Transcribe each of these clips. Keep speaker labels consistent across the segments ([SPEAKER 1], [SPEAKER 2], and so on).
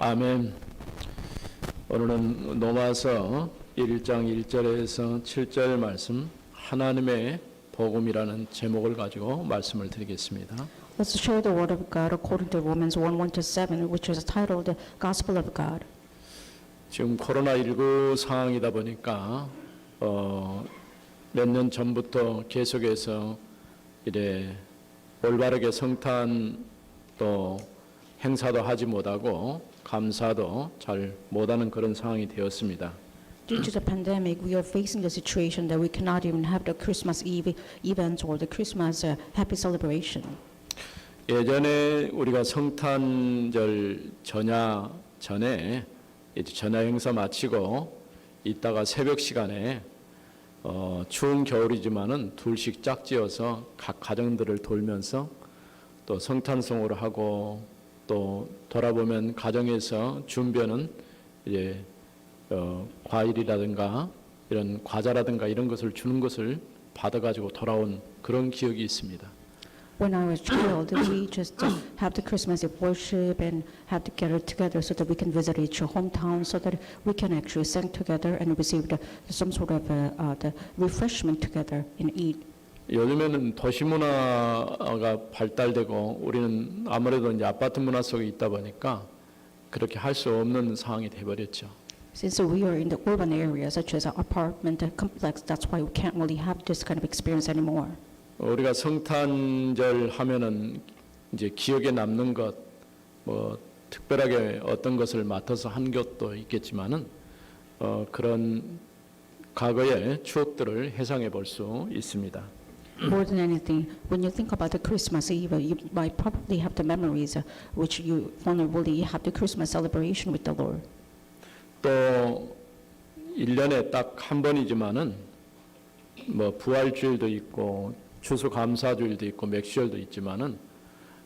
[SPEAKER 1] 아멘. 오늘은 로마서 1장 1절에서 7절 말씀 하나님의 복음이라는 제목을 가지고 말씀을 드리겠습니다.
[SPEAKER 2] Let's share the word of God according to Romans 1:1-7, which is titled the Gospel of God.
[SPEAKER 1] 지금 코로나19 상황이다 보니까 몇 년 전부터 계속해서 이래 올바르게 성탄 또 행사도 하지 못하고 감사도 잘 못하는 그런 상황이 되었습니다.
[SPEAKER 2] Due to the pandemic, we are facing the situation that we cannot even have the Christmas Eve event or the Christmas happy celebration.
[SPEAKER 1] 예전에 우리가 성탄절 전에 이제 전야 행사 마치고 이따가 새벽 시간에 추운 겨울이지만은 둘씩 짝지어서 각 가정들을 돌면서 또 성탄송으로 하고 또 돌아보면 가정에서 준비하는 이제 과일이라든가 이런 과자라든가 이런 것을 주는 것을 받아가지고 돌아온 그런 기억이 있습니다.
[SPEAKER 2] When I was a child, we just have the Christmas Eve worship and have to gather together so that we can visit each hometown, so that we can actually sing together and receive some sort of the refreshment together and eat.
[SPEAKER 1] 요즘에는 도시 문화가 발달되고 우리는 아무래도 이제 아파트 문화 속에 있다 보니까 그렇게 할 수 없는 상황이 돼버렸죠.
[SPEAKER 2] Since we are in the urban area, such as an apartment complex, that's why we can't really have this kind of experience anymore.
[SPEAKER 1] 우리가 성탄절 하면은 이제 기억에 남는 것, 뭐 특별하게 어떤 것을 맡아서 한 것도 있겠지만은 그런 과거의 추억들을 회상해 볼 수 있습니다.
[SPEAKER 2] More than anything, when you think about the Christmas Eve, you might probably have the memories which you vulnerably have the Christmas celebration with the Lord.
[SPEAKER 1] 또 1년에 딱 한 번이지만은 뭐 부활주일도 있고 추수감사주일도 있고 맥주일도 있지만은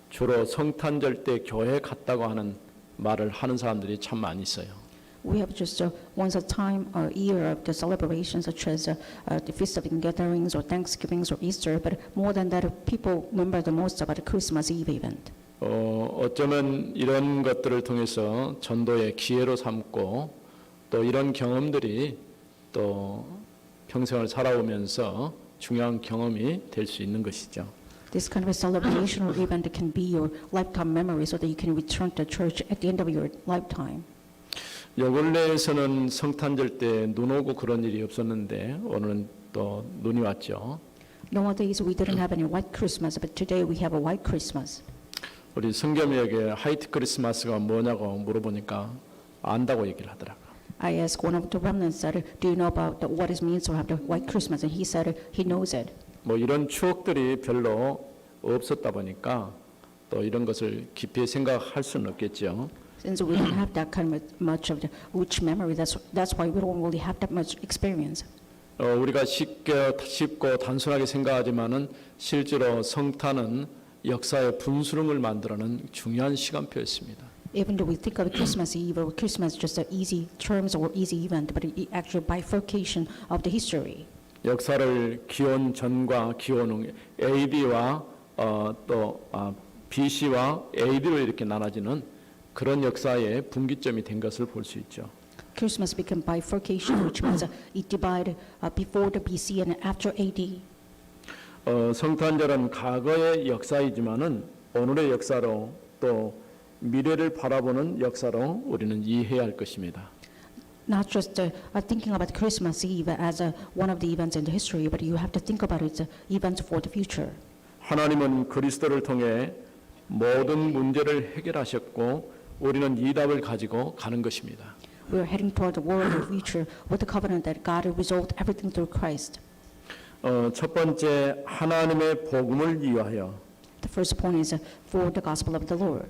[SPEAKER 1] 주로 성탄절 때 교회 갔다고 하는 말을 하는 사람들이 참 많이 있어요.
[SPEAKER 2] We have just once a time a year of the celebrations such as the Feast of Gatherings or Thanksgivings or Easter, but more than that, people remember the most about the Christmas Eve event.
[SPEAKER 1] 어쩌면 이런 것들을 통해서 전도의 기회로 삼고 또 이런 경험들이 또 평생을 살아오면서 중요한 경험이 될 수 있는 것이죠.
[SPEAKER 2] This kind of a celebration or event can be your lifetime memory so that you can return to church at the end of your lifetime.
[SPEAKER 1] 요 근래에서는 성탄절 때 눈 오고 그런 일이 없었는데 오늘은 또 눈이 왔죠.
[SPEAKER 2] Nowadays we didn't have any white Christmas, but today we have a white Christmas.
[SPEAKER 1] 우리 성겸이에게 화이트 크리스마스가 뭐냐고 물어보니까 안다고 얘기를 하더라고요.
[SPEAKER 2] I asked one of the remnants that, do you know about what it means to have the white Christmas? And he said he knows it.
[SPEAKER 1] 뭐 이런 추억들이 별로 없었다 보니까 또 이런 것을 깊이 생각할 수는 없겠죠.
[SPEAKER 2] Since we don't have that kind of much of the rich memory, that's why we don't really have that much experience.
[SPEAKER 1] 우리가 쉽고 단순하게 생각하지만은 실제로 성탄은 역사의 분수령을 만들어내는 중요한 시간표였습니다.
[SPEAKER 2] Even though we think of Christmas Eve or Christmas just an easy terms or easy event, but it actually bifurcation of the history.
[SPEAKER 1] 역사를 기원 전과 기원 후 AD와 BC와 AD로 이렇게 나눠지는 그런 역사의 분기점이 된 것을 볼 수 있죠.
[SPEAKER 2] Christmas became bifurcation, which means it divided before the BC and after AD.
[SPEAKER 1] 성탄절은 과거의 역사이지만은 오늘의 역사로 또 미래를 바라보는 역사로 우리는 이해해야 할 것입니다.
[SPEAKER 2] Not just thinking about Christmas Eve as one of the events in the history, but you have to think about it as events for the future.
[SPEAKER 1] 하나님은 그리스도를 통해 모든 문제를 해결하셨고 우리는 이 답을 가지고 가는 것입니다.
[SPEAKER 2] We are heading toward the world of the future with the covenant that God resolved everything through Christ.
[SPEAKER 1] 첫 번째 하나님의 복음을 위하여.
[SPEAKER 2] The first point is for the gospel of the Lord.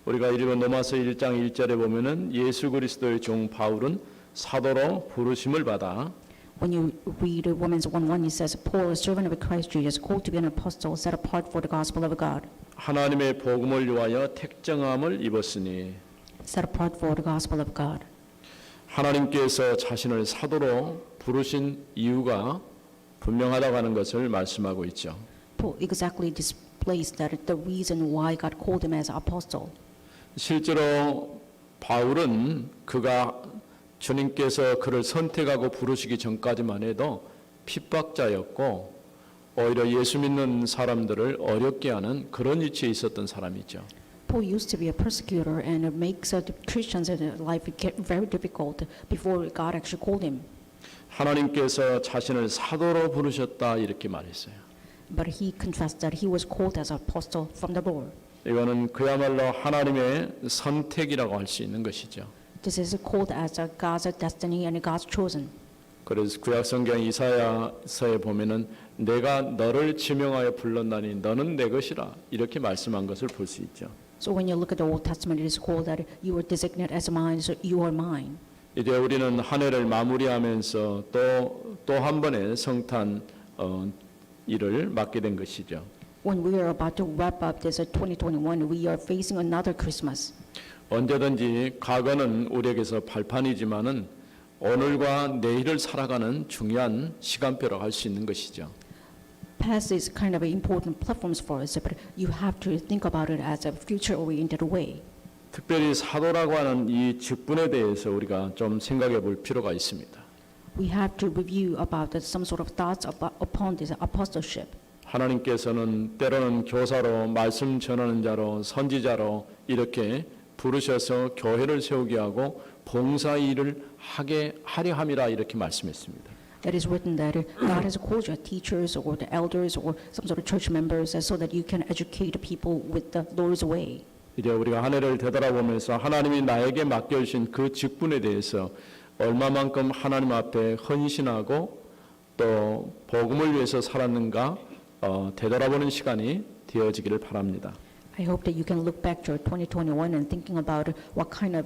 [SPEAKER 1] 우리가 읽은 로마서 1장 1절에 보면은 예수 그리스도의 종 바울은 사도로 부르심을 받아.
[SPEAKER 2] When you read Romans 1:1, it says, Paul, a servant of Christ Jesus, called to be an apostle, set apart for the gospel of God.
[SPEAKER 1] 하나님의 복음을 위하여 택정함을 입었으니.
[SPEAKER 2] Set apart for the gospel of God.
[SPEAKER 1] 하나님께서 자신을 사도로 부르신 이유가 분명하다고 하는 것을 말씀하고 있죠.
[SPEAKER 2] Paul exactly displays that the reason why God called him as apostle.
[SPEAKER 1] 실제로 바울은 그가 주님께서 그를 선택하고 부르시기 전까지만 해도 핍박자였고 오히려 예수 믿는 사람들을 어렵게 하는 그런 위치에 있었던 사람이죠.
[SPEAKER 2] Paul used to be a persecutor, and it makes the Christians in their life get very difficult before God actually called him.
[SPEAKER 1] 하나님께서 자신을 사도로 부르셨다 이렇게 말했어요.
[SPEAKER 2] But he confessed that he was called as an apostle from the Lord.
[SPEAKER 1] 이거는 그야말로 하나님의 선택이라고 할 수 있는 것이죠.
[SPEAKER 2] This is called as a God's destiny and God's chosen.
[SPEAKER 1] 그래서 구약성경 이사야서에 보면은 내가 너를 지명하여 불렀나니 너는 내 것이라 이렇게 말씀한 것을 볼 수 있죠.
[SPEAKER 2] So when you look at the Old Testament, it is called that you were designated as mine, so you are mine.
[SPEAKER 1] 이제 우리는 한 해를 마무리하면서 또 한 번의 성탄 일을 맡게 된 것이죠.
[SPEAKER 2] When we are about to wrap up this 2021, we are facing another Christmas.
[SPEAKER 1] 언제든지 과거는 우리에게서 발판이지만은 오늘과 내일을 살아가는 중요한 시간표라고 할 수 있는 것이죠.
[SPEAKER 2] Past is kind of important platforms for us, but you have to think about it as a future-oriented way.
[SPEAKER 1] 특별히 사도라고 하는 이 직분에 대해서 우리가 좀 생각해 볼 필요가 있습니다.
[SPEAKER 2] We have to review about some sort of thoughts upon this apostleship.
[SPEAKER 1] 하나님께서는 때로는 교사로, 말씀 전하는 자로, 선지자로 이렇게 부르셔서 교회를 세우게 하고 봉사 일을 하려 함이라 이렇게 말씀했습니다.
[SPEAKER 2] That is written that God has called you teachers or the elders or some sort of church members so that you can educate people with the Lord's way.
[SPEAKER 1] 이제 우리가 한 해를 되돌아보면서 하나님이 나에게 맡겨주신 그 직분에 대해서 얼마만큼 하나님 앞에 헌신하고 또 복음을 위해서 살았는가 되돌아보는 시간이 되어지기를 바랍니다.
[SPEAKER 2] I hope that you can look back to 2021 and thinking about what kind of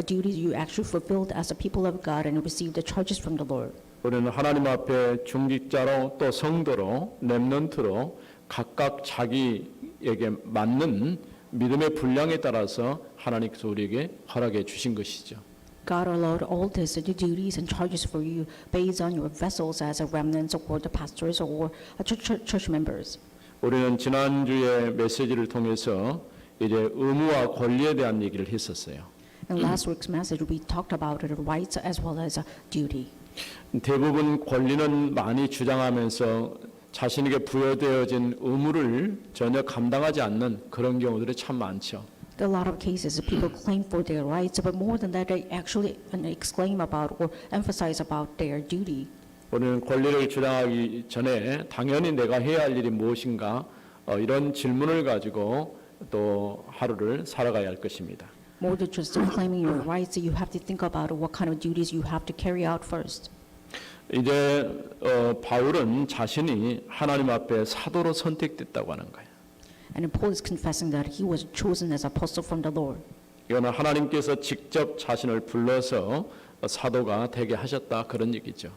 [SPEAKER 2] duties you actually fulfilled as a people of God and received the charges from the Lord.
[SPEAKER 1] 우리는 하나님 앞에 중직자로 또 성도로 렘넌트로 각각 자기에게 맞는 믿음의 분량에 따라서 하나님께서 우리에게 허락해 주신 것이죠.
[SPEAKER 2] God allowed all these duties and charges for you based on your vessels as a remnant or the pastors or church members.
[SPEAKER 1] 우리는 지난주에 메시지를 통해서 이제 의무와 권리에 대한 얘기를 했었어요.
[SPEAKER 2] In last week's message, we talked about the rights as well as duty.
[SPEAKER 1] 대부분 권리는 많이 주장하면서 자신에게 부여되어진 의무를 전혀 감당하지 않는 그런 경우들이 참 많죠.
[SPEAKER 2] There are a lot of cases people claim for their rights, but more than that, they actually exclaim about or emphasize about their duty.
[SPEAKER 1] 우리는 권리를 주장하기 전에 당연히 내가 해야 할 일이 무엇인가 이런 질문을 가지고 또 하루를 살아가야 할 것입니다.
[SPEAKER 2] More than just claiming your rights, you have to think about what kind of duties you have to carry out first.
[SPEAKER 1] 이제 바울은 자신이 하나님 앞에 사도로 선택됐다고 하는 거예요.
[SPEAKER 2] And Paul is confessing that he was chosen as apostle from the Lord.
[SPEAKER 1] 이거는 하나님께서 직접 자신을 불러서 사도가 되게 하셨다 그런 얘기죠.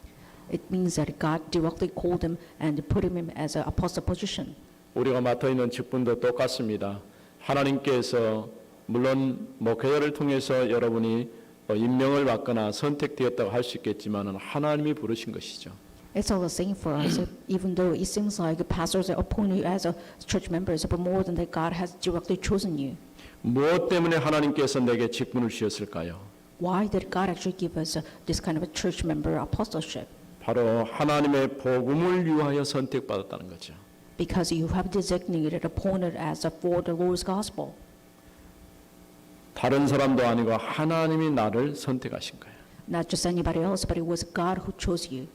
[SPEAKER 2] It means that God directly called him and put him as an apostle position.
[SPEAKER 1] 우리가 맡아 있는 직분도 똑같습니다. 하나님께서 물론 목회자를 통해서 여러분이 임명을 받거나 선택되었다고 할 수 있겠지만은 하나님이 부르신 것이죠.
[SPEAKER 2] It's all the same for us, even though it seems like pastors appoint you as a church members, but more than that, God has directly chosen you.
[SPEAKER 1] 무엇 때문에 하나님께서 내게 직분을 주셨을까요?
[SPEAKER 2] Why did God actually give us this kind of a church member apostleship?
[SPEAKER 1] 바로 하나님의 복음을 위하여 선택받았다는 거죠.
[SPEAKER 2] Because you have designated, appointed as for the Lord's gospel.
[SPEAKER 1] 다른 사람도 아니고 하나님이 나를 선택하신 거예요.
[SPEAKER 2] Not just anybody else, but it was God who chose you.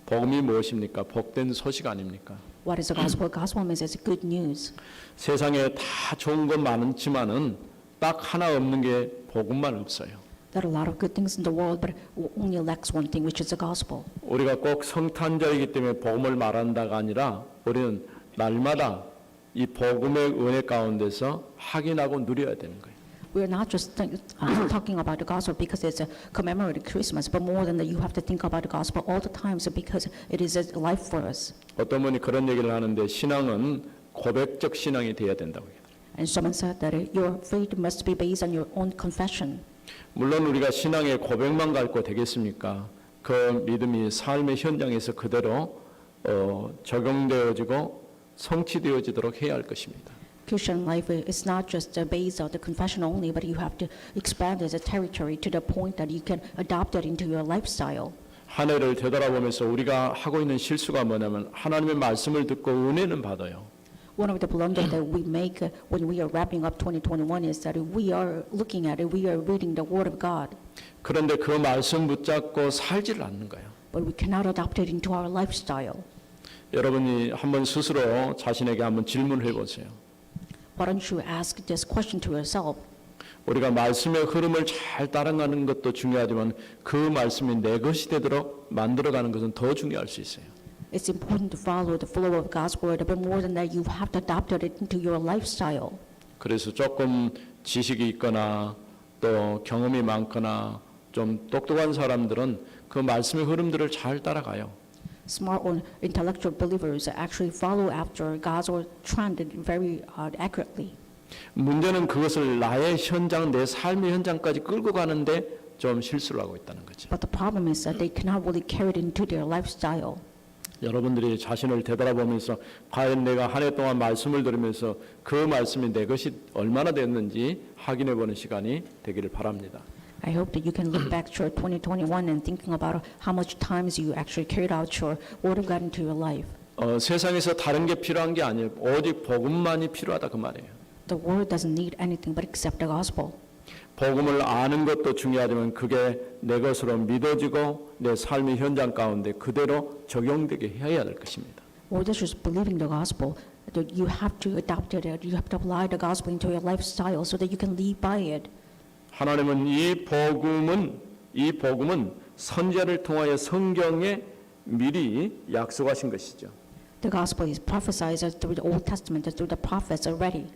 [SPEAKER 1] 복음이 무엇입니까? 복된 소식 아닙니까?
[SPEAKER 2] What is the gospel? Gospel means it's good news.
[SPEAKER 1] 세상에 다 좋은 건 많지만은 딱 하나 없는 게 복음만 없어요.
[SPEAKER 2] There are a lot of good things in the world, but only lacks one thing, which is the gospel.
[SPEAKER 1] 우리가 꼭 성탄절이기 때문에 복음을 말한다가 아니라 우리는 날마다 이 복음의 은혜 가운데서 확인하고 누려야 되는 거예요.
[SPEAKER 2] We're not just talking about the gospel because it's a commemorated Christmas, but more than that, you have to think about the gospel all the time, so because it is a life for us.
[SPEAKER 1] 어떤 분이 그런 얘기를 하는데 신앙은 고백적 신앙이 돼야 된다고 해요.
[SPEAKER 2] And someone said that your faith must be based on your own confession.
[SPEAKER 1] 물론 우리가 신앙의 고백만 갖고 되겠습니까? 그 믿음이 삶의 현장에서 그대로 적용되어지고 성취되어지도록 해야 할 것입니다.
[SPEAKER 2] Christian life is not just based on the confession only, but you have to expand as a territory to the point that you can adopt it into your lifestyle.
[SPEAKER 1] 한 해를 되돌아보면서 우리가 하고 있는 실수가 뭐냐면 하나님의 말씀을 듣고 은혜는 받아요.
[SPEAKER 2] One of the blunders that we make when we are wrapping up 2021 is that we are looking at it, we are reading the Word of God,
[SPEAKER 1] 그런데 그 말씀 붙잡고 살지를 않는 거예요.
[SPEAKER 2] but we cannot adopt it into our lifestyle.
[SPEAKER 1] 여러분이 한번 스스로 자신에게 한번 질문을 해보세요.
[SPEAKER 2] Why don't you ask this question to yourself?
[SPEAKER 1] 우리가 말씀의 흐름을 잘 따라가는 것도 중요하지만 그 말씀이 내 것이 되도록 만들어가는 것은 더 중요할 수 있어요.
[SPEAKER 2] It's important to follow the flow of God's Word, but more than that, you have to adopt it into your lifestyle.
[SPEAKER 1] 그래서 조금 지식이 있거나 또 경험이 많거나 좀 똑똑한 사람들은 그 말씀의 흐름들을 잘 따라가요.
[SPEAKER 2] Smart or intellectual believers actually follow after God's Word trend very accurately.
[SPEAKER 1] 문제는 그것을 나의 현장, 내 삶의 현장까지 끌고 가는데 좀 실수를 하고 있다는 거죠.
[SPEAKER 2] But the problem is that they cannot really carry it into their lifestyle.
[SPEAKER 1] 여러분들이 자신을 되돌아보면서 과연 내가 한 해 동안 말씀을 들으면서 그 말씀이 내 것이 얼마나 됐는지 확인해 보는 시간이 되기를 바랍니다.
[SPEAKER 2] I hope that you can look back to 2021 and thinking about how much times you actually carried out your Word of God into your life.
[SPEAKER 1] 세상에서 다른 게 필요한 게 아니에요. 오직 복음만이 필요하다 그 말이에요.
[SPEAKER 2] The Word doesn't need anything but accept the gospel.
[SPEAKER 1] 복음을 아는 것도 중요하지만 그게 내 것으로 믿어지고 내 삶의 현장 가운데 그대로 적용되게 해야 될 것입니다.
[SPEAKER 2] Or that's just believing the gospel. That you have to adopt it. You have to apply the gospel into your lifestyle so that you can live by it.
[SPEAKER 1] 하나님은 이 복음은 선지자를 통하여 성경에 미리 약속하신 것이죠.
[SPEAKER 2] The gospel is prophesied through the Old Testament, through the prophets already.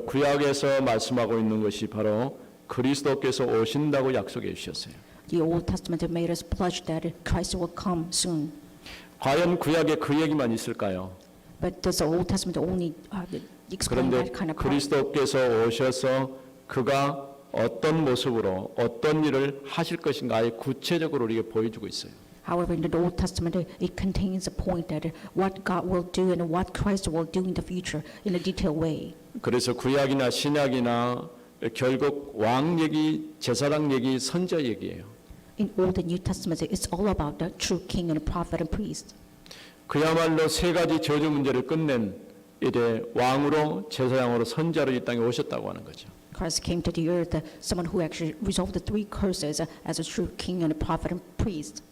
[SPEAKER 1] 구약에서 말씀하고 있는 것이 바로 그리스도께서 오신다고 약속해 주셨어요.
[SPEAKER 2] The Old Testament made us pledge that Christ will come soon.
[SPEAKER 1] 과연 구약에 그 얘기만 있을까요?
[SPEAKER 2] But does the Old Testament only explain
[SPEAKER 1] 그런데
[SPEAKER 2] that kind of part?
[SPEAKER 1] 그리스도께서 오셔서 그가 어떤 모습으로 어떤 일을 하실 것인가 아예 구체적으로 우리에게 보여주고 있어요.
[SPEAKER 2] However, in the Old Testament, it contains a point that what God will do and what Christ will do in the future in a detailed way.
[SPEAKER 1] 그래서 구약이나 신약이나 결국 왕 얘기, 제사장 얘기, 선지자 얘기예요.
[SPEAKER 2] In Old and New Testament, it's all about the true king and prophet and priest.
[SPEAKER 1] 그야말로 세 가지 저주 문제를 끝낸 이제 왕으로 제사장으로 선지자로 이 땅에 오셨다고 하는 거죠.
[SPEAKER 2] Christ came to the earth, someone who actually resolved the three curses as a true king and a prophet and priest.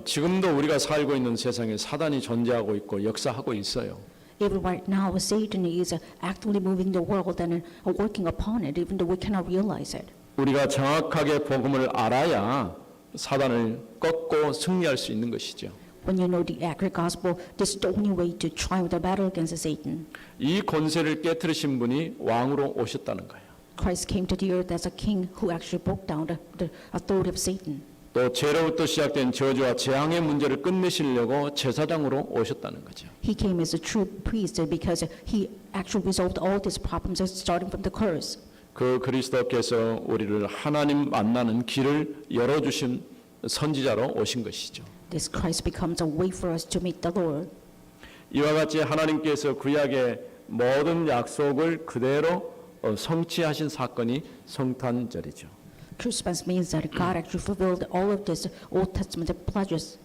[SPEAKER 1] 지금도 우리가 살고 있는 세상에 사단이 존재하고 있고 역사하고 있어요.
[SPEAKER 2] Even right now, Satan is actively moving the world and working upon it, even though we cannot realize it.
[SPEAKER 1] 우리가 정확하게 복음을 알아야 사단을 꺾고 승리할 수 있는 것이죠.
[SPEAKER 2] When you know the accurate gospel, this is the only way to triumph the battle against Satan.
[SPEAKER 1] 이 권세를 깨뜨리신 분이 왕으로 오셨다는 거예요.
[SPEAKER 2] Christ came to the earth as a king who actually broke down the authority of Satan.
[SPEAKER 1] 또 죄로부터 시작된 저주와 재앙의 문제를 끝내시려고 제사장으로 오셨다는 거죠.
[SPEAKER 2] He came as a true priest because he actually resolved all these problems starting from the curse.
[SPEAKER 1] 그 그리스도께서 우리를 하나님 만나는 길을 열어주신 선지자로 오신 것이죠.
[SPEAKER 2] This Christ becomes a way for us to meet the Lord.
[SPEAKER 1] 이와 같이 하나님께서 구약의 모든 약속을 그대로 성취하신 사건이 성탄절이죠.
[SPEAKER 2] Christmas means that God actually fulfilled all of this Old Testament pledges.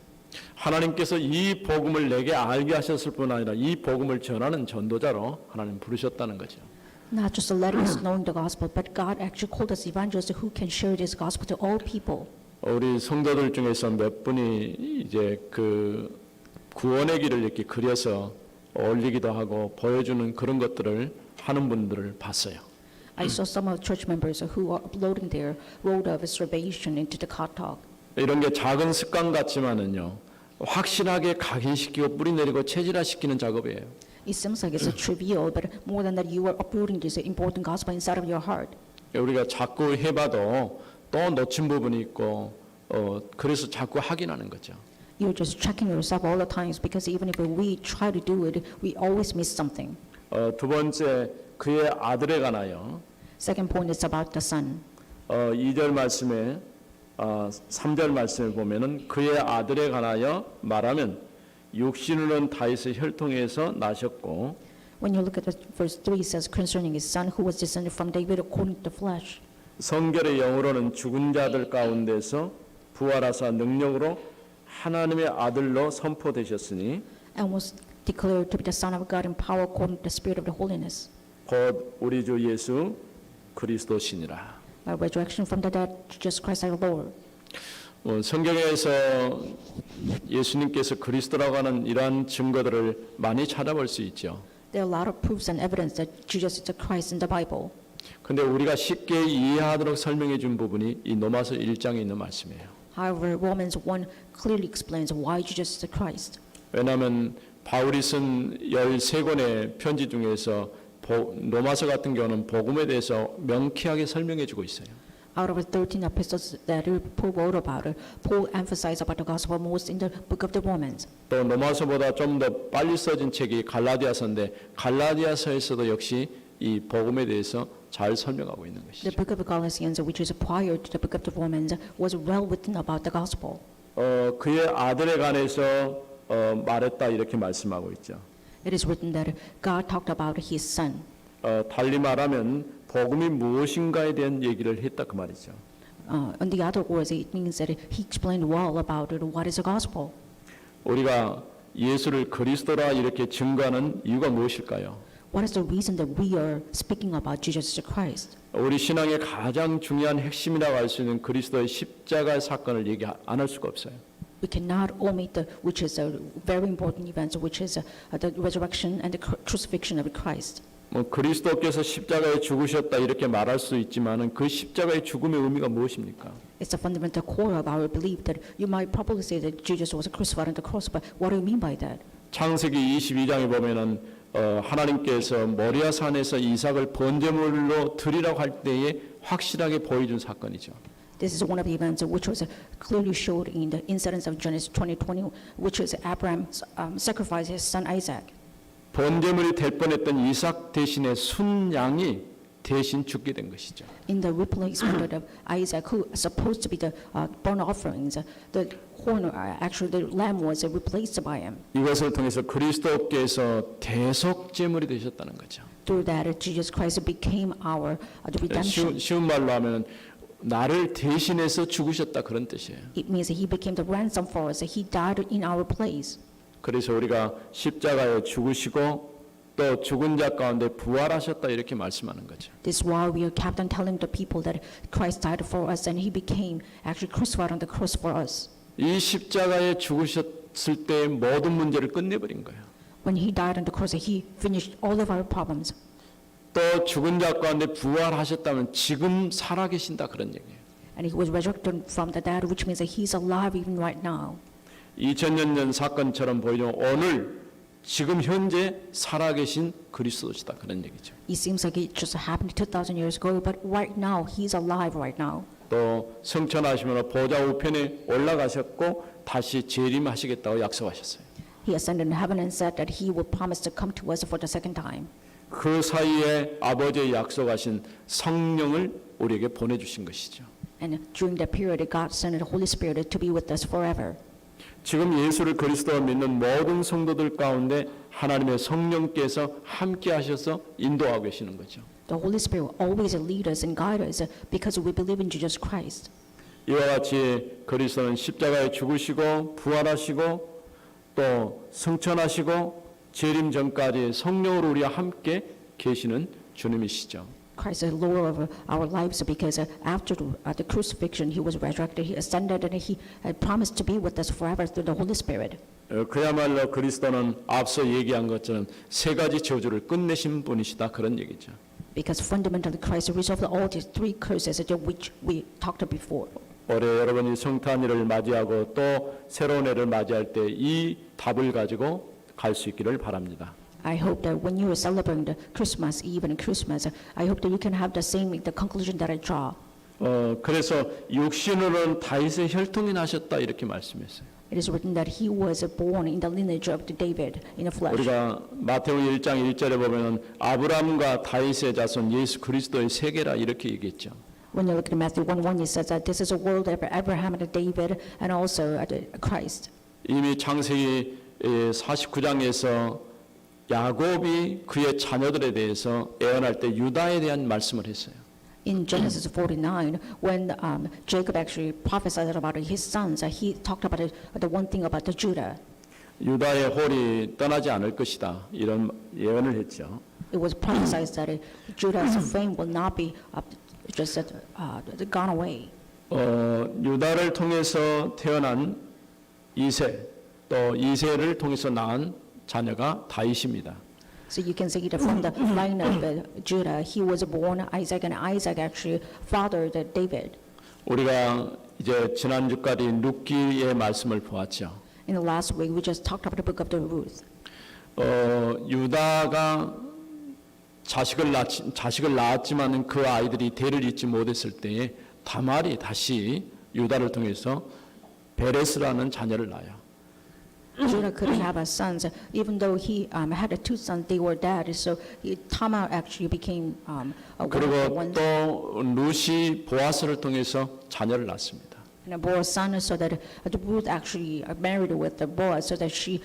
[SPEAKER 1] 하나님께서 이 복음을 내게 알게 하셨을 뿐 아니라 이 복음을 전하는 전도자로 하나님 부르셨다는 거죠.
[SPEAKER 2] Not just to let us know the gospel, but God actually called us evangelists who can share this gospel to all people.
[SPEAKER 1] 우리 성도들 중에서 몇 분이 이제 그 구원의 길을 이렇게 그려서 올리기도 하고 보여주는 그런 것들을 하는 분들을 봤어요.
[SPEAKER 2] I saw some of the church members who are uploading their road of salvation into the catalog.
[SPEAKER 1] 이런 게 작은 습관 같지만은요, 확실하게 각인시키고 뿌리내리고 체질화시키는 작업이에요.
[SPEAKER 2] It seems like it's a trivial, but more than that, you are uprooting this important gospel inside of your heart.
[SPEAKER 1] 우리가 자꾸 해봐도 또 놓친 부분이 있고, 그래서 자꾸 확인하는 거죠.
[SPEAKER 2] You're just checking yourself all the times because even if we try to do it, we always miss something.
[SPEAKER 1] 두 번째, 그의 아들에 관하여
[SPEAKER 2] Second point is about the son.
[SPEAKER 1] 2절 말씀에 3절 말씀에 보면은 그의 아들에 관하여 말하면 육신으로는 다윗의 혈통에서 나셨고
[SPEAKER 2] When you look at the verse 3, it says concerning his son who was descended from David according to the flesh.
[SPEAKER 1] 성결의 영으로는 죽은 자들 가운데서 부활하사 능력으로 하나님의 아들로 선포되셨으니
[SPEAKER 2] And was declared to be the Son of God in power according to the Spirit of the holiness.
[SPEAKER 1] 곧 우리 주 예수 그리스도시니라.
[SPEAKER 2] By resurrection from the dead, Jesus Christ our Lord.
[SPEAKER 1] 성경에서 예수님께서 그리스도라고 하는 이러한 증거들을 많이 찾아볼 수 있죠.
[SPEAKER 2] There are a lot of proofs and evidence that Jesus is the Christ in the Bible.
[SPEAKER 1] 근데 우리가 쉽게 이해하도록 설명해 준 부분이 이 로마서 1장에 있는 말씀이에요.
[SPEAKER 2] However, Romans 1 clearly explains why Jesus is the Christ.
[SPEAKER 1] 왜냐하면 바울이 쓴 13권의 편지 중에서 로마서 같은 경우는 복음에 대해서 명쾌하게 설명해 주고 있어요.
[SPEAKER 2] Out of the 13 epistles that Paul wrote about, Paul emphasized about the gospel most in the book of the Romans.
[SPEAKER 1] 또 로마서보다 좀 더 빨리 써진 책이 갈라디아서인데 갈라디아서에서도 역시 이 복음에 대해서 잘 설명하고 있는 것이죠.
[SPEAKER 2] The book of Galatians, which is prior to the book of the Romans, was well written about the gospel.
[SPEAKER 1] 그의 아들에 관해서 말했다 이렇게 말씀하고 있죠.
[SPEAKER 2] It is written that God talked about his son.
[SPEAKER 1] 달리 말하면 복음이 무엇인가에 대한 얘기를 했다 그 말이죠.
[SPEAKER 2] In the other words, it means that he explained well about what is the gospel.
[SPEAKER 1] 우리가 예수를 그리스도라 이렇게 증거하는 이유가 무엇일까요?
[SPEAKER 2] What is the reason that we are speaking about Jesus Christ?
[SPEAKER 1] 우리 신앙의 가장 중요한 핵심이라고 할 수 있는 그리스도의 십자가 사건을 얘기 안 할 수가 없어요.
[SPEAKER 2] We cannot omit which is a very important event, which is the resurrection and the crucifixion of Christ.
[SPEAKER 1] 그리스도께서 십자가에 죽으셨다 이렇게 말할 수 있지만은 그 십자가의 죽음의 의미가 무엇입니까?
[SPEAKER 2] It's the fundamental core of our belief that you might probably say that Jesus was crucified on the cross, but what do you mean by that?
[SPEAKER 1] 창세기 22장에 보면은 하나님께서 모리아 산에서 이삭을 번제물로 드리라고 할 때에 확실하게 보여준 사건이죠.
[SPEAKER 2] This is one of the events which was clearly showed in the incidents of Genesis 20:20, which is Abraham sacrificed his son Isaac.
[SPEAKER 1] 번제물이 될 뻔했던 이삭 대신에 순양이 대신 죽게 된 것이죠.
[SPEAKER 2] In the replacement of Isaac, who is supposed to be the burnt offerings, the horn, actually the lamb was replaced by him.
[SPEAKER 1] 이것을 통해서 그리스도께서 대속 제물이 되셨다는 거죠.
[SPEAKER 2] Through that, Jesus Christ became our redemption.
[SPEAKER 1] 쉬운 말로 하면 나를 대신해서 죽으셨다 그런 뜻이에요.
[SPEAKER 2] It means that he became the ransom for us. He died in our place.
[SPEAKER 1] 그래서 우리가 십자가에 죽으시고 또 죽은 자 가운데 부활하셨다 이렇게 말씀하는 거죠.
[SPEAKER 2] This is why we are kept on telling the people that Christ died for us and he became actually crucified on the cross for us.
[SPEAKER 1] 이 십자가에 죽으셨을 때의 모든 문제를 끝내버린 거예요.
[SPEAKER 2] When he died on the cross, he finished all of our problems.
[SPEAKER 1] 또 죽은 자 가운데 부활하셨다면 지금 살아계신다 그런 얘기예요.
[SPEAKER 2] And he was resurrected from the dead, which means that he's alive even right now.
[SPEAKER 1] 2000년 전 사건처럼 보이지만 오늘 지금 현재 살아계신 그리스도시다 그런 얘기죠.
[SPEAKER 2] It seems like it just happened 2,000 years ago, but right now, he's alive right now.
[SPEAKER 1] 또 승천하시면 보좌 우편에 올라가셨고 다시 재림하시겠다고 약속하셨어요.
[SPEAKER 2] He ascended in heaven and said that he would promise to come to us for the second time.
[SPEAKER 1] 그 사이에 아버지의 약속하신 성령을 우리에게 보내주신 것이죠.
[SPEAKER 2] And during that period, God sent the Holy Spirit to be with us forever.
[SPEAKER 1] 지금 예수를 그리스도로 믿는 모든 성도들 가운데 하나님의 성령께서 함께 하셔서 인도하고 계시는 거죠.
[SPEAKER 2] The Holy Spirit always lead us and guide us because we believe in Jesus Christ.
[SPEAKER 1] 이와 같이 그리스도는 십자가에 죽으시고 부활하시고 또 승천하시고 재림 전까지 성령으로 우리와 함께 계시는 주님이시죠.
[SPEAKER 2] Christ is the Lord of our lives because after the crucifixion, he was resurrected, he ascended, and he had promised to be with us forever through the Holy Spirit.
[SPEAKER 1] 그야말로 그리스도는 앞서 얘기한 것처럼 세 가지 저주를 끝내신 분이시다 그런 얘기죠.
[SPEAKER 2] Because fundamentally, Christ resolved all these three curses which we talked about before.
[SPEAKER 1] 올해 여러분이 성탄일을 맞이하고 또 새로운 해를 맞이할 때 이 답을 가지고 갈 수 있기를 바랍니다.
[SPEAKER 2] I hope that when you are celebrating the Christmas Eve and Christmas, I hope that you can have the conclusion that I draw.
[SPEAKER 1] 그래서 육신으로는 다윗의 혈통이 나셨다 이렇게 말씀했어요.
[SPEAKER 2] It is written that he was born in the lineage of David in the flesh.
[SPEAKER 1] 우리가 마태복음 1장 1절에 보면은 아브라함과 다윗의 자손 예수 그리스도의 세계라 이렇게 얘기했죠.
[SPEAKER 2] When you look at Matthew 1:1, it says that this is a world of Abraham and David and also Christ.
[SPEAKER 1] 이미 창세기 49장에서 야곱이 그의 자녀들에 대해서 예언할 때 유다에 대한 말씀을 했어요.
[SPEAKER 2] In Genesis 49, when Jacob actually prophesied about his sons, he talked about the one thing about the Judah.
[SPEAKER 1] 유다의 홀이 떠나지 않을 것이다. 이런 예언을 했죠.
[SPEAKER 2] It was prophesied that Judah's fame will not be just gone away.
[SPEAKER 1] 유다를 통해서 태어난 이세, 또 이세를 통해서 낳은 자녀가 다윗입니다.
[SPEAKER 2] So you can see that from the line of Judah, he was born Isaac, and Isaac actually fathered David.
[SPEAKER 1] 우리가 이제 지난주까지 룻기의 말씀을 보았죠.
[SPEAKER 2] In the last week, we just talked about the book of the Ruth.
[SPEAKER 1] 유다가 자식을 낳았지만은 그 아이들이 대를 잇지 못했을 때에 다말이 다시 유다를 통해서 베레스라는 자녀를 낳아요.
[SPEAKER 2] Judah couldn't have sons, even though he had two sons. They were dead. So Tamar actually became one of the
[SPEAKER 1] 그리고
[SPEAKER 2] ones.
[SPEAKER 1] 또 룻이 보아스를 통해서 자녀를 낳습니다.
[SPEAKER 2] And bore a son, so that Ruth actually married with the Boaz, so that she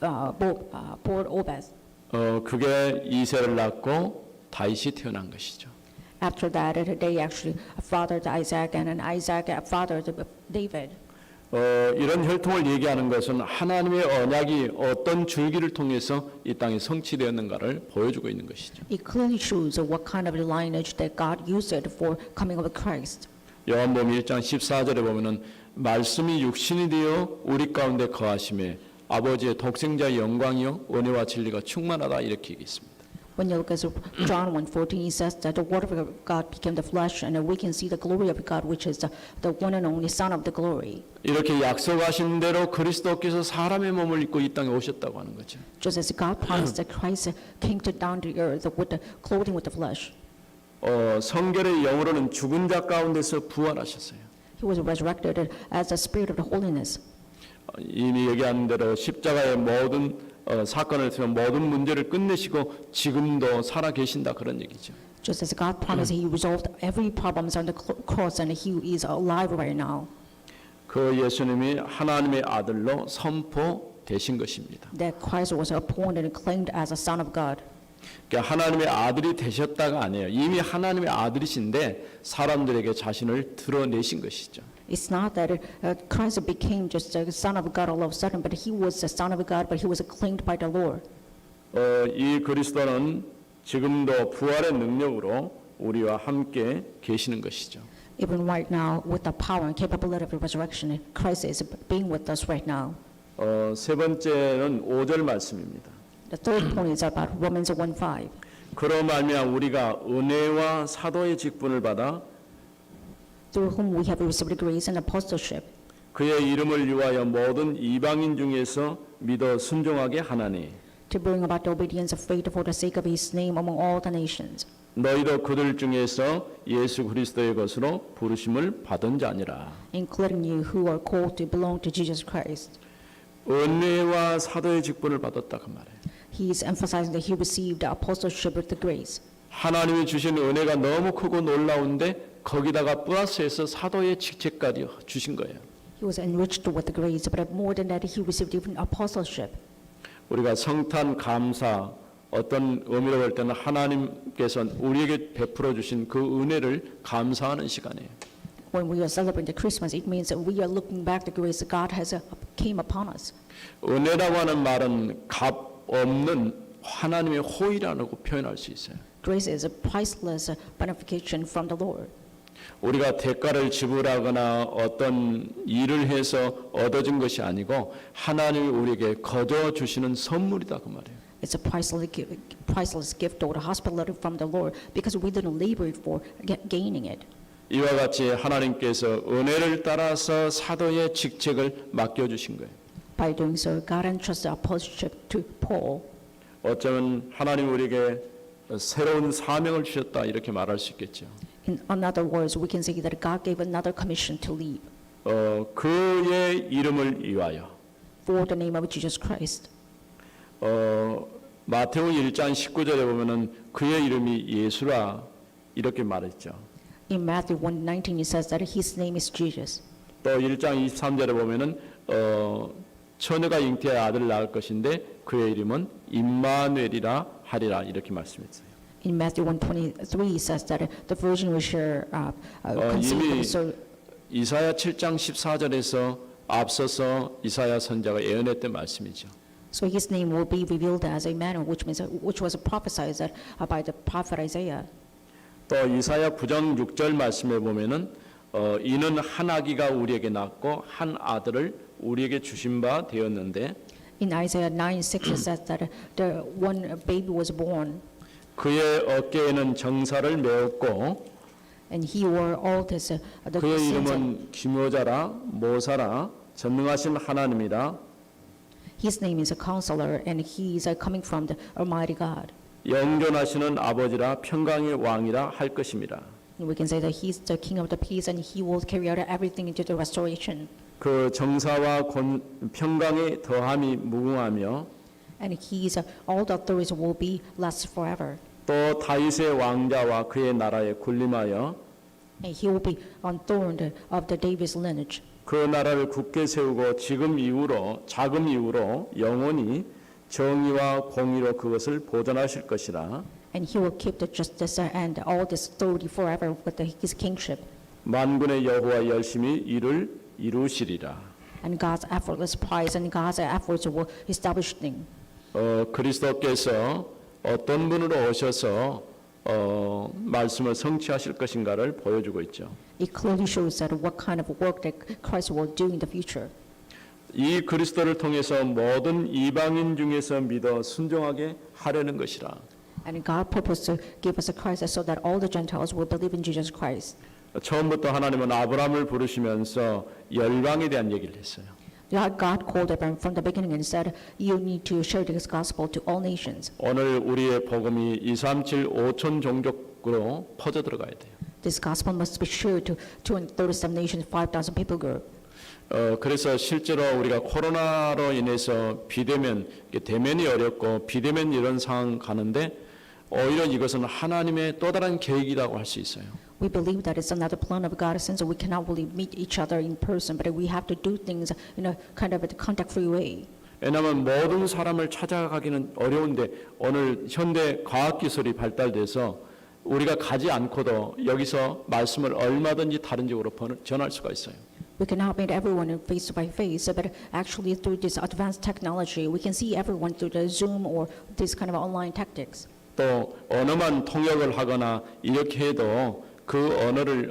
[SPEAKER 2] bore Obed.
[SPEAKER 1] 그게 이세를 낳고 다윗이 태어난 것이죠.
[SPEAKER 2] After that, they actually fathered Isaac, and then Isaac fathered David.
[SPEAKER 1] 이런 혈통을 얘기하는 것은 하나님의 언약이 어떤 줄기를 통해서 이 땅에 성취되었는가를 보여주고 있는 것이죠.
[SPEAKER 2] It clearly shows what kind of lineage that God used it for coming of Christ.
[SPEAKER 1] 요한복음 1장 14절에 보면은 말씀이 육신이 되어 우리 가운데 거하심에 아버지의 독생자의 영광이요 은혜와 진리가 충만하다 이렇게 얘기했습니다.
[SPEAKER 2] When you look at John 1:14, he says that the word of God became the flesh, and we can see the glory of God, which is the one and only Son of the glory.
[SPEAKER 1] 이렇게 약속하신 대로 그리스도께서 사람의 몸을 입고 이 땅에 오셨다고 하는 거죠.
[SPEAKER 2] Just as God promised that Christ came down to earth with the clothing with the flesh.
[SPEAKER 1] 성결의 영으로는 죽은 자 가운데서 부활하셨어요.
[SPEAKER 2] He was resurrected as the Spirit of the holiness.
[SPEAKER 1] 이미 얘기한 대로 십자가의 모든 사건을 통해 모든 문제를 끝내시고 지금도 살아 계신다 그런 얘기죠.
[SPEAKER 2] Just as God promised, He resolved every problem on the cross, and He is alive right now.
[SPEAKER 1] 그 예수님이 하나님의 아들로 선포되신 것입니다.
[SPEAKER 2] That Christ was appointed and claimed as a Son of God.
[SPEAKER 1] 그러니까 하나님의 아들이 되셨다가 아니에요. 이미 하나님의 아들이신데 사람들에게 자신을 드러내신 것이죠.
[SPEAKER 2] It's not that Christ became just a Son of God all of a sudden, but He was the Son of God, but He was claimed by the Lord.
[SPEAKER 1] 이 그리스도는 지금도 부활의 능력으로 우리와 함께 계시는 것이죠.
[SPEAKER 2] Even right now, with the power and capability of the resurrection, Christ is being with us right now.
[SPEAKER 1] 세 번째는 5절 말씀입니다.
[SPEAKER 2] The third point is about Romans 1:5.
[SPEAKER 1] 그로 말미암아 우리가 은혜와 사도의 직분을 받아
[SPEAKER 2] Through whom we have received grace and apostleship,
[SPEAKER 1] 그의 이름을 위하여 모든 이방인 중에서 믿어 순종하게 하나니
[SPEAKER 2] to bring about the obedience of faith for the sake of His name among all the nations.
[SPEAKER 1] 너희도 그들 중에서 예수 그리스도의 것으로 부르심을 받은 자니라.
[SPEAKER 2] Including you who are called to belong to Jesus Christ.
[SPEAKER 1] 은혜와 사도의 직분을 받았다 그 말이에요.
[SPEAKER 2] He is emphasizing that he received the apostleship with the grace.
[SPEAKER 1] 하나님이 주신 은혜가 너무 크고 놀라운데 거기다가 플러스해서 사도의 직책까지 주신 거예요.
[SPEAKER 2] He was enriched with the grace, but more than that, he received even apostleship.
[SPEAKER 1] 우리가 성탄 감사 어떤 의미로 볼 때는 하나님께서 우리에게 베풀어 주신 그 은혜를 감사하는 시간이에요.
[SPEAKER 2] When we are celebrating the Christmas, it means that we are looking back the grace that God has came upon us.
[SPEAKER 1] 은혜라고 하는 말은 값 없는 하나님의 호의라고 표현할 수 있어요.
[SPEAKER 2] Grace is a priceless benefication from the Lord.
[SPEAKER 1] 우리가 대가를 지불하거나 어떤 일을 해서 얻어진 것이 아니고 하나님이 우리에게 거저 주시는 선물이다 그 말이에요.
[SPEAKER 2] It's a priceless gift or a hospitality from the Lord because we didn't labor for gaining it.
[SPEAKER 1] 이와 같이 하나님께서 은혜를 따라서 사도의 직책을 맡겨주신 거예요.
[SPEAKER 2] By doing so, God entrusted apostleship to Paul.
[SPEAKER 1] 어쩌면 하나님 우리에게 새로운 사명을 주셨다 이렇게 말할 수 있겠죠.
[SPEAKER 2] In other words, we can say that God gave another commission to lead
[SPEAKER 1] 그의 이름을 위하여.
[SPEAKER 2] for the name of Jesus Christ.
[SPEAKER 1] 마태오 1장 19절에 보면은 그의 이름이 예수라 이렇게 말했죠.
[SPEAKER 2] In Matthew 1:19, it says that His name is Jesus.
[SPEAKER 1] 또 1장 23절에 보면은 처녀가 잉태하여 아들을 낳을 것인데 그의 이름은 임마누엘이라 하리라 이렇게 말씀했어요.
[SPEAKER 2] In Matthew 1:23 says that the virgin will share conceive
[SPEAKER 1] 이미
[SPEAKER 2] and so
[SPEAKER 1] 이사야 7장 14절에서 앞서서 이사야 선자가 예언했던 말씀이죠.
[SPEAKER 2] so his name will be revealed as Emmanuel, which was prophesied by the prophet Isaiah.
[SPEAKER 1] 또 이사야 9장 6절 말씀에 보면은 이는 한 아기가 우리에게 낳고 한 아들을 우리에게 주신 바 되었는데
[SPEAKER 2] In Isaiah 9:6 it says that the one baby was born,
[SPEAKER 1] 그의 어깨에는 정사를 메었고
[SPEAKER 2] and he wore all this the
[SPEAKER 1] 그의
[SPEAKER 2] sins and
[SPEAKER 1] 이름은 기묘자라 모사라 전능하신 하나님이라
[SPEAKER 2] his name is a counselor, and he is coming from the Almighty God.
[SPEAKER 1] 영존하시는 아버지라 평강의 왕이라 할 것입니다.
[SPEAKER 2] We can say that he's the king of the peace, and he will carry out everything into the restoration.
[SPEAKER 1] 그 정사와 평강의 더함이 무궁하며
[SPEAKER 2] And he's all the authorities will be last forever.
[SPEAKER 1] 또 다윗의 왕자와 그의 나라에 군림하여
[SPEAKER 2] And he will be enthroned of the David's lineage.
[SPEAKER 1] 그 나라를 굳게 세우고 자금 이후로 영원히 정의와 공의로 그것을 보존하실 것이라.
[SPEAKER 2] And he will keep the justice and all this authority forever with his kingship.
[SPEAKER 1] 만군의 여호와 열심히 이를 이루시리라.
[SPEAKER 2] And God's effortless prize and God's efforts will establish things.
[SPEAKER 1] 그리스도께서 어떤 분으로 오셔서 말씀을 성취하실 것인가를 보여주고 있죠.
[SPEAKER 2] It clearly shows that what kind of work that Christ will do in the future.
[SPEAKER 1] 이 그리스도를 통해서 모든 이방인 중에서 믿어 순종하게 하려는 것이라.
[SPEAKER 2] And God purposed to give us a Christ so that all the Gentiles will believe in Jesus Christ.
[SPEAKER 1] 처음부터 하나님은 아브라함을 부르시면서 열방에 대한 얘기를 했어요.
[SPEAKER 2] God called Abraham from the beginning and said, you need to share this gospel to all nations.
[SPEAKER 1] 오늘 우리의 복음이 237 5천 종족으로 퍼져 들어가야 돼요.
[SPEAKER 2] This gospel must be shared to 237 nations, 5,000 people group.
[SPEAKER 1] 그래서 실제로 우리가 코로나로 인해서 비대면, 대면이 어렵고 비대면 이런 상황 가는데 오히려 이것은 하나님의 또 다른 계획이라고 할 수 있어요.
[SPEAKER 2] We believe that it's another plan of God, since we cannot really meet each other in person, but we have to do things in a kind of a contact-free way.
[SPEAKER 1] 왜냐하면 모든 사람을 찾아가기는 어려운데 오늘 현대 과학기술이 발달돼서 우리가 가지 않고도 여기서 말씀을 얼마든지 다른 지역으로 전할 수가 있어요.
[SPEAKER 2] We cannot meet everyone face by face, but actually through this advanced technology, we can see everyone through the Zoom or this kind of online tactics.
[SPEAKER 1] 또 언어만 통역을 하거나 이렇게 해도 그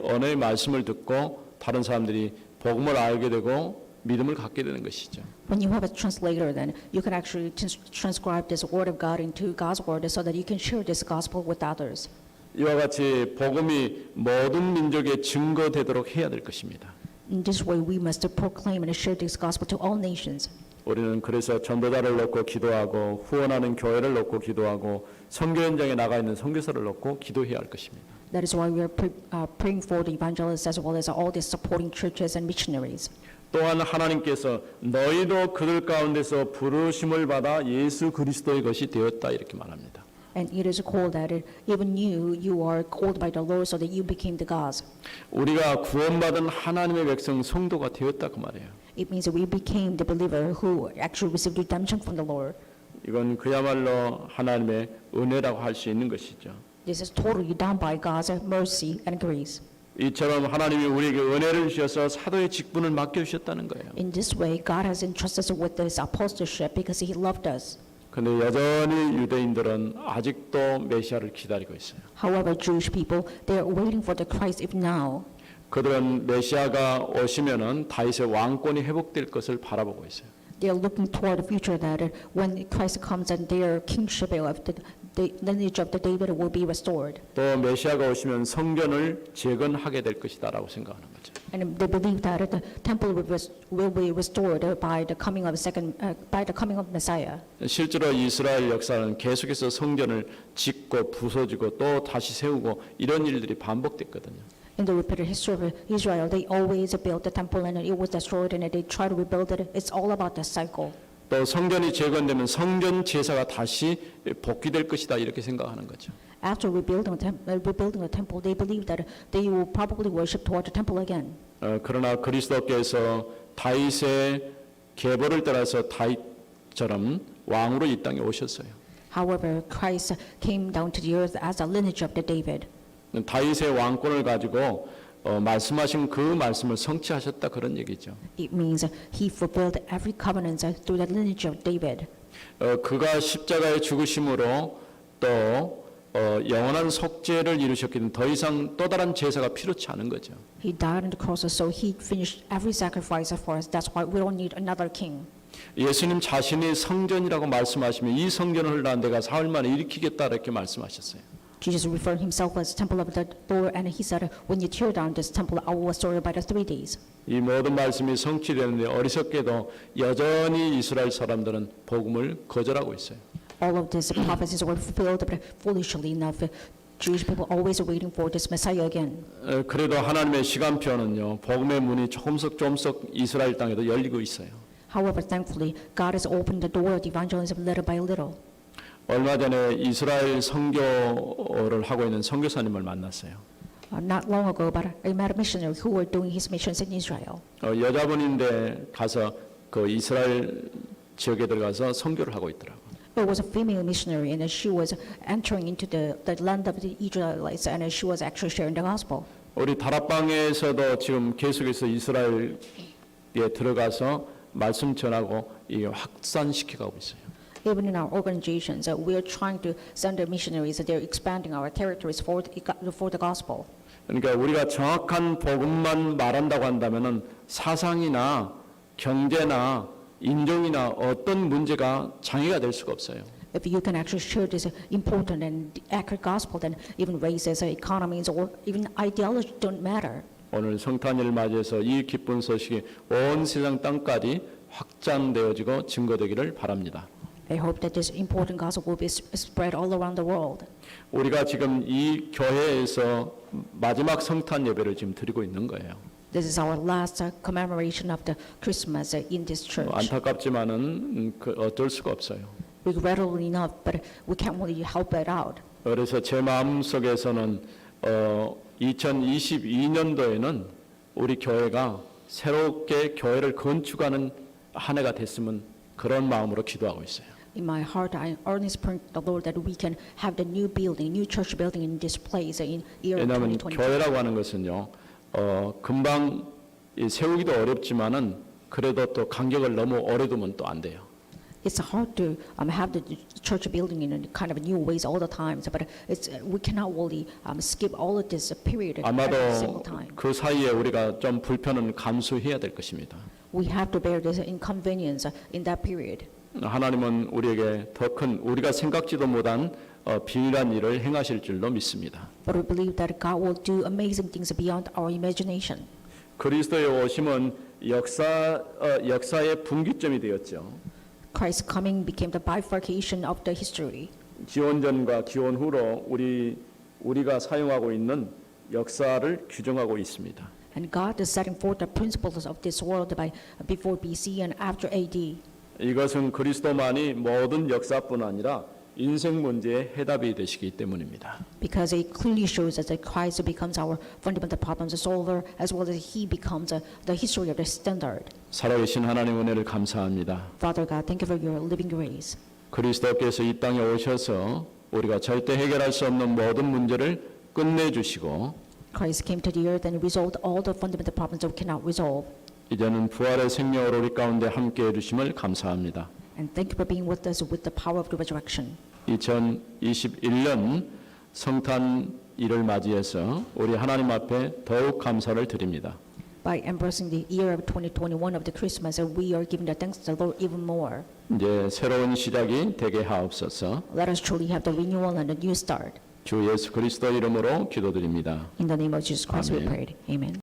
[SPEAKER 1] 언어의 말씀을 듣고 다른 사람들이 복음을 알게 되고 믿음을 갖게 되는 것이죠.
[SPEAKER 2] When you have a translator, then you can actually transcribe this word of God into God's word so that you can share this gospel with others.
[SPEAKER 1] 이와 같이 복음이 모든 민족의 증거되도록 해야 될 것입니다.
[SPEAKER 2] In this way, we must proclaim and share this gospel to all nations.
[SPEAKER 1] 우리는 그래서 전도자를 놓고 기도하고 후원하는 교회를 놓고 기도하고 선교 현장에 나가 있는 선교사를 놓고 기도해야 할 것입니다.
[SPEAKER 2] That is why we are praying for the evangelists as well as all the supporting churches and missionaries.
[SPEAKER 1] 또한 하나님께서 너희도 그들 가운데서 부르심을 받아 예수 그리스도의 것이 되었다 이렇게 말합니다.
[SPEAKER 2] And it is called that even you are called by the Lord so that you became the gods.
[SPEAKER 1] 우리가 구원받은 하나님의 백성 성도가 되었다 그 말이에요.
[SPEAKER 2] It means that we became the believer who actually received redemption from the Lord.
[SPEAKER 1] 이건 그야말로 하나님의 은혜라고 할 수 있는 것이죠.
[SPEAKER 2] This is totally done by God's mercy and grace.
[SPEAKER 1] 이처럼 하나님이 우리에게 은혜를 주셔서 사도의 직분을 맡겨주셨다는 거예요.
[SPEAKER 2] In this way, God has entrusted us with this apostleship because He loved us.
[SPEAKER 1] 그런데 여전히 유대인들은 아직도 메시아를 기다리고 있어요.
[SPEAKER 2] However, Jewish people, they are waiting for the Christ if now.
[SPEAKER 1] 그들은 메시아가 오시면은 다윗의 왕권이 회복될 것을 바라보고 있어요.
[SPEAKER 2] They are looking toward the future that when Christ comes and their kingship of the lineage of the David will be restored.
[SPEAKER 1] 또 메시아가 오시면 성전을 재건하게 될 것이다라고 생각하는 거죠.
[SPEAKER 2] And they believe that the temple will be restored by the coming of Messiah.
[SPEAKER 1] 실제로 이스라엘 역사는 계속해서 성전을 짓고 부서지고 또 다시 세우고 이런 일들이 반복됐거든요.
[SPEAKER 2] In the repeated history of Israel, they always built the temple and it was destroyed, and they try to rebuild it. It's all about the cycle.
[SPEAKER 1] 또 성전이 재건되면 성전 제사가 다시 복귀될 것이다 이렇게 생각하는 거죠.
[SPEAKER 2] After rebuilding the temple, they believe that they will probably worship toward the temple again.
[SPEAKER 1] 그러나 그리스도께서 다윗의 계보를 따라서 다윗처럼 왕으로 이 땅에 오셨어요.
[SPEAKER 2] However, Christ came down to the earth as a lineage of the David.
[SPEAKER 1] 다윗의 왕권을 가지고 말씀하신 그 말씀을 성취하셨다 그런 얘기죠.
[SPEAKER 2] It means he fulfilled every covenant through the lineage of David.
[SPEAKER 1] 그가 십자가의 죽으심으로 또 영원한 속죄를 이루셨기 때문에 더 이상 또 다른 제사가 필요치 않은 거죠.
[SPEAKER 2] He died on the cross, so he finished every sacrifice for us. That's why we don't need another king.
[SPEAKER 1] 예수님 자신이 성전이라고 말씀하시면 이 성전을 흘러난 내가 사흘 만에 일으키겠다 이렇게 말씀하셨어요.
[SPEAKER 2] Jesus referred himself as temple of the Lord, and he said, when you tear down this temple, I will restore it by the 3 days.
[SPEAKER 1] 이 모든 말씀이 성취되는데 어리석게도 여전히 이스라엘 사람들은 복음을 거절하고 있어요.
[SPEAKER 2] All of these prophecies were fulfilled, but foolishly enough, Jewish people always waiting for this Messiah again.
[SPEAKER 1] 그래도 하나님의 시간표는요, 복음의 문이 조금씩 이스라엘 땅에도 열리고 있어요.
[SPEAKER 2] However, thankfully, God has opened the door of evangelism little by little.
[SPEAKER 1] 얼마 전에 이스라엘 선교를 하고 있는 선교사님을 만났어요.
[SPEAKER 2] Not long ago, but I met a missionary who were doing his missions in Israel.
[SPEAKER 1] 여자분인데 가서 그 이스라엘 지역에 들어가서 선교를 하고 있더라고요.
[SPEAKER 2] It was a female missionary, and she was entering into the land of the Israelites, and she was actually sharing the gospel.
[SPEAKER 1] 우리 다락방에서도 지금 계속해서 이스라엘에 들어가서 말씀 전하고 이 확산시켜가고 있어요.
[SPEAKER 2] Even in our organizations, we are trying to send the missionaries. They're expanding our territories for the gospel.
[SPEAKER 1] 그러니까 우리가 정확한 복음만 말한다고 한다면은 사상이나 경제나 인종이나 어떤 문제가 장애가 될 수가 없어요.
[SPEAKER 2] If you can actually share this important and accurate gospel, then even races, economies, or even ideology don't matter.
[SPEAKER 1] 오늘 성탄일을 맞이해서 이 기쁜 소식이 온 세상 땅까지 확장되어지고 증거되기를 바랍니다.
[SPEAKER 2] I hope that this important gospel will be spread all around the world.
[SPEAKER 1] 우리가 지금 이 교회에서 마지막 성탄 예배를 지금 드리고 있는 거예요.
[SPEAKER 2] This is our last commemoration of the Christmas in this church.
[SPEAKER 1] 안타깝지만은 어쩔 수가 없어요.
[SPEAKER 2] Regrettably enough, but we can't really help it out.
[SPEAKER 1] 그래서 제 마음 속에서는 2022년도에는 우리 교회가 새롭게 교회를 건축하는 한 해가 됐으면 그런 마음으로 기도하고 있어요.
[SPEAKER 2] In my heart, I earnestly pray to the Lord that we can have the new building, new church building in this place in year
[SPEAKER 1] 왜냐하면
[SPEAKER 2] 2022.
[SPEAKER 1] 교회라고 하는 것은요, 금방 세우기도 어렵지만은 그래도 또 간격을 너무 오래 두면 또 안 돼요.
[SPEAKER 2] It's hard to have the church building in a kind of new ways all the time, but we cannot really skip all of this period at
[SPEAKER 1] 아마도
[SPEAKER 2] every single time.
[SPEAKER 1] 그 사이에 우리가 좀 불편은 감수해야 될 것입니다.
[SPEAKER 2] We have to bear this inconvenience in that period.
[SPEAKER 1] 하나님은 우리에게 더 큰 우리가 생각지도 못한 비밀한 일을 행하실 줄로 믿습니다.
[SPEAKER 2] But we believe that God will do amazing things beyond our imagination.
[SPEAKER 1] 그리스도의 오심은 역사의 분기점이 되었죠.
[SPEAKER 2] Christ's coming became the bifurcation of the history.
[SPEAKER 1] 기원전과 기원 후로 우리가 사용하고 있는 역사를 규정하고 있습니다.
[SPEAKER 2] And God is setting forth the principles of this world by before BC and after AD.
[SPEAKER 1] 이것은 그리스도만이 모든 역사뿐 아니라 인생 문제의 해답이 되시기 때문입니다.
[SPEAKER 2] Because it clearly shows us that Christ becomes our fundamental problems solver, as well as He becomes the history of the standard.
[SPEAKER 1] 살아계신 하나님 은혜를 감사합니다.
[SPEAKER 2] Father God, thank you for your living grace.
[SPEAKER 1] 그리스도께서 이 땅에 오셔서 우리가 절대 해결할 수 없는 모든 문제를 끝내주시고
[SPEAKER 2] Christ came to the earth and resolved all the fundamental problems that we cannot resolve.
[SPEAKER 1] 이제는 부활의 생명으로 우리 가운데 함께해 주심을 감사합니다.
[SPEAKER 2] And thank you for being with us with the power of the resurrection.
[SPEAKER 1] 2021년 성탄일을 맞이해서 우리 하나님 앞에 더욱 감사를 드립니다.
[SPEAKER 2] By embracing the year of 2021 of the Christmas, we are giving the thanks to the Lord even more.
[SPEAKER 1] 이제 새로운 시작이 되게 하옵소서.
[SPEAKER 2] Let us truly have the renewal and a new start.
[SPEAKER 1] 주 예수 그리스도 이름으로 기도드립니다.
[SPEAKER 2] In the name of Jesus Christ we
[SPEAKER 1] Amen.
[SPEAKER 2] prayed. Amen.